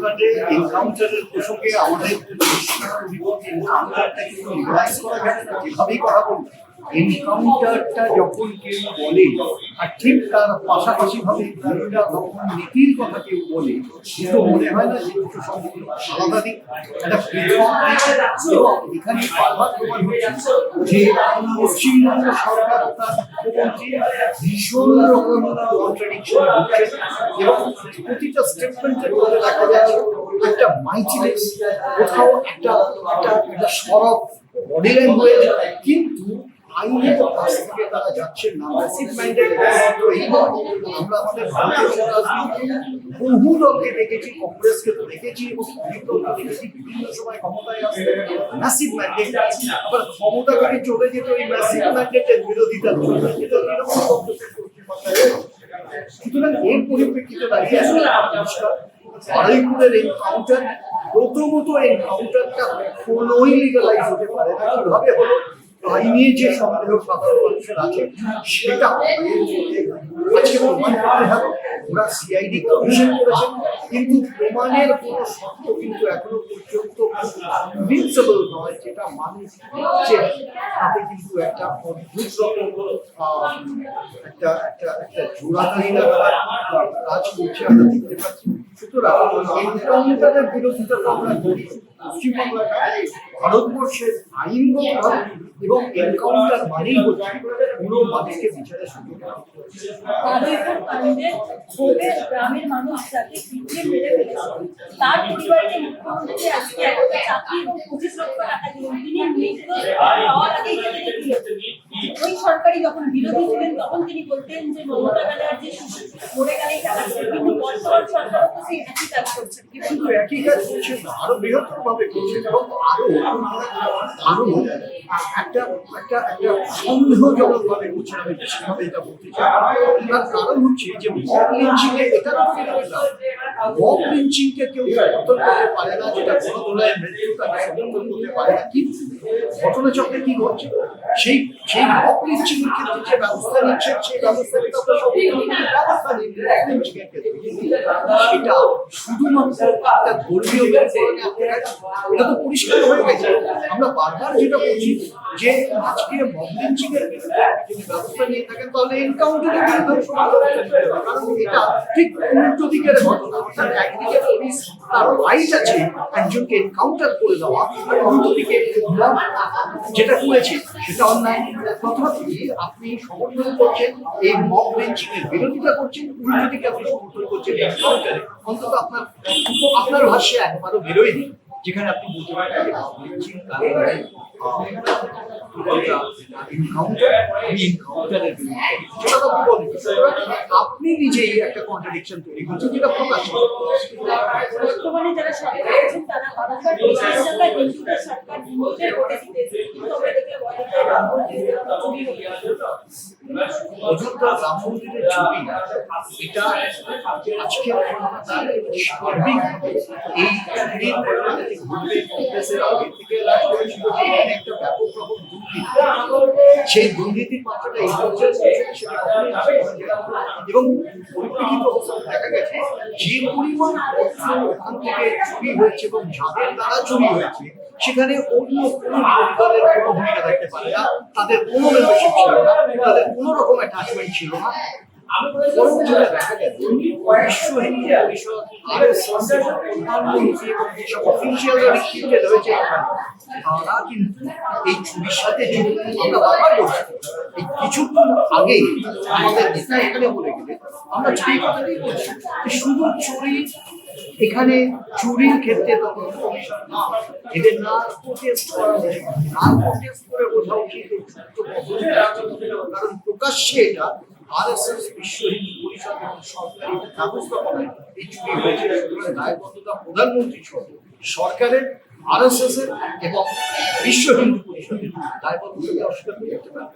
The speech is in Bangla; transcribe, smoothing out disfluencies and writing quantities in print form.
ফ্লিপকার্টে এনকাউন্টারের প্রসঙ্গে আমাদের এনকাউন্টারটা কিন্তু রিভাইজ করা যাবে না, যেভাবেই কথা বলবো এনকাউন্টারটা যখন কেউ বলে আর ঠিক তার পাশাপাশি ভাবে দুইটা তখন নীতির কথা কেউ বলে, তো মনে হয় না যে দুটো সম্পূর্ণ আলাদা দিক, একটা এবং এখানে বারবার প্রমাণ হচ্ছে যে পশ্চিমবঙ্গ সরকার তার মুখ্যমন্ত্রী ভীষণ রকম কন্ট্রাডিকশন হচ্ছে এবং প্রতিটা স্টেটমেন্টের মধ্যে দেখা যাচ্ছে একটা মাইটিনেস, কোথাও একটা একটা সরব বডি ল্যাঙ্গুয়েজ, কিন্তু আইনের কাছ থেকে তারা যাচ্ছেন না। ম্যাসিভ মাইন্ডেড আমরা আমাদের ভারতীয় রাজনীতি বহু দলকে দেখেছি, কংগ্রেসকে তো দেখেছি এবং দেখেছি বিভিন্ন সময় ক্ষমতায় আসছে ম্যাসিভ ম্যান্ডেট, আবার ক্ষমতা থেকে চলে যেত এই ম্যাসিভ ম্যান্ডেটের বিরোধিতা করবে, যেটা এরকম সুতরাং এর পরিপ্রেক্ষিতে দাঁড়িয়ে বারুইপুরের এনকাউন্টার প্রথমত এনকাউন্টারটা কোনোই লিগালাইজ হতে পারে না। কিভাবে হলো আইনে যে সন্দেহ সাধারণ মানুষের আছে সেটা আজকে প্রমাণ করতে হবে। ওরা সিআইডি কমিশন করেছেন, কিন্তু প্রমাণের কোনো শর্ত কিন্তু এখনো পর্যন্ত ইনভিনসিবল নয়, যেটা মানুষ হচ্ছে তাতে কিন্তু একটা অদ্ভুত রকম একটা জোড়াতালি কাজ করছে আমরা দেখতে পাচ্ছি। সুতরাং এনকাউন্টারের বিরোধিতা তো আমরা করি পশ্চিমবাংলার ভারতবর্ষের আইনগতভাবে, এবং এনকাউন্টার মানেই হচ্ছে কোনো মানুষকে বিচারের সুযোগ গ্রামের মানুষ যাকে পিটিয়ে মেরে ফেলেছে তার পরিবারকে মুখ্যমন্ত্রী আজকে একটা চাকরি এবং 25 লক্ষ টাকা দিলেন। তিনি মৃত্যু পাওয়ার আগেই ওই সরকারি যখন বিরোধী ছিলেন তখন তিনি বলতেন যে মমতা ব্যানার্জি মরে গেলেই টাকা দেবে, কিন্তু বর্তমান সরকারও তো সেই একই কাজ করছেন। কিন্তু একই কাজ করছেন, আরো বৃহত্তর ভাবে করছেন এবং আরো একটা সন্দেহজনক ভাবে করছেন। আমি বেশিরভাবে এটা বলতে চাই, তার কারণ হচ্ছে যে মব লিঞ্চিং এ এটা মব লিঞ্চিং কে কেউ সমর্থন করতে পারে না, যেটা কোনো ধরনের মৃত্যু তাকে সমর্থন করতে পারে না। কিন্তু ঘটনাচক্রে কি ঘটছে, সেই মব লিঞ্চিং এর ক্ষেত্রে যে ব্যবস্থা নিচ্ছে সেই ব্যবস্থা ব্যবস্থা নিচ্ছে সেটা শুধুমাত্র একটা ধর্মীয় এটা তো পরিষ্কার হয়ে গেছে। আমরা বারবার যেটা বলছি যে আজকে মব লিঞ্চিং এর যদি ব্যবস্থা নিয়ে থাকেন তাহলে এনকাউন্টারের বিরুদ্ধে কারণ এটা ঠিক উল্টো দিকের ঘটনা। অর্থাৎ একদিকে পুলিশ তার রাইট আছে একজনকে এনকাউন্টার করে দেওয়া, আর উল্টো দিকে যেটা করেছে সেটা অন্যায়। তথাপি আপনি সমর্থন করছেন এই মব লিঞ্চিং এর বিরোধিতা করছেন, উল্টো দিকে আপনি সমর্থন করছেন এনকাউন্টারে। অন্তত আপনার ভাষ্যে একবারও বেরোয়নি যেখানে আপনি বলতে পারেন যে মব লিঞ্চিং আপনি নিজেই একটা কন্ট্রাডিকশন তৈরি করছেন, যেটা প্রকাশ বর্তমানে যারা সরকার আছেন তারা বারবার হিন্দুদের সরকার হিন্দুদের ভোটে জিতেছে, কিন্তু আমরা দেখলাম অযোধ্যা রাম মন্দিরের ছবি এটা আজকে সার্বিকভাবে এই ছবির ঘুরবে কংগ্রেসের আগে থেকে একটা ব্যাপক রকম সেই দুর্নীতির মাত্রাটা এই পর্যায়ে এবং পরিপ্রেক্ষিত অবস্থা দেখা গেছে যে পরিমাণ অর্থ ওখান থেকে চুরি হয়েছে এবং যাদের দ্বারা চুরি হয়েছে সেখানে অন্য কোনো দলের কোনো ভূমিকা থাকতে পারে না, তাদের কোনো মেম্বারশিপ ছিল না, তাদের কোনো রকম অ্যাটাচমেন্ট ছিল না। বরং যেটা দেখা গেছে বিশ্ব হিন্দু পরিষদ, আরএসএস, প্রধানমন্ত্রী এবং যেসব অফিসিয়ালরা রিক্রুটেড হয়েছে তারা কিন্তু এই চুরির সাথে যুক্ত। আমরা বারবার বলছি এই কিছুক্ষণ আগে আমাদের নেতা এখানে বলে গেলে আমরা সেই কথাটাই বলছি যে শুধু চুরি এখানে চুরির ক্ষেত্রে তদন্ত কমিশন না, এদের না প্রোটেস্ট করা যায়, না প্রোটেস্ট করে বোঝা উচিত কারণ প্রকাশ্যে এটা আরএসএস, বিশ্ব হিন্দু পরিষদ এবং সরকারি ব্যবস্থাপনায় এই চুরি হয়েছে। দায়বদ্ধতা প্রধানমন্ত্রী সহ সরকারের, আরএসএস এর এবং বিশ্ব হিন্দু পরিষদের দায়বদ্ধতাকে অস্বীকার করতে পারে।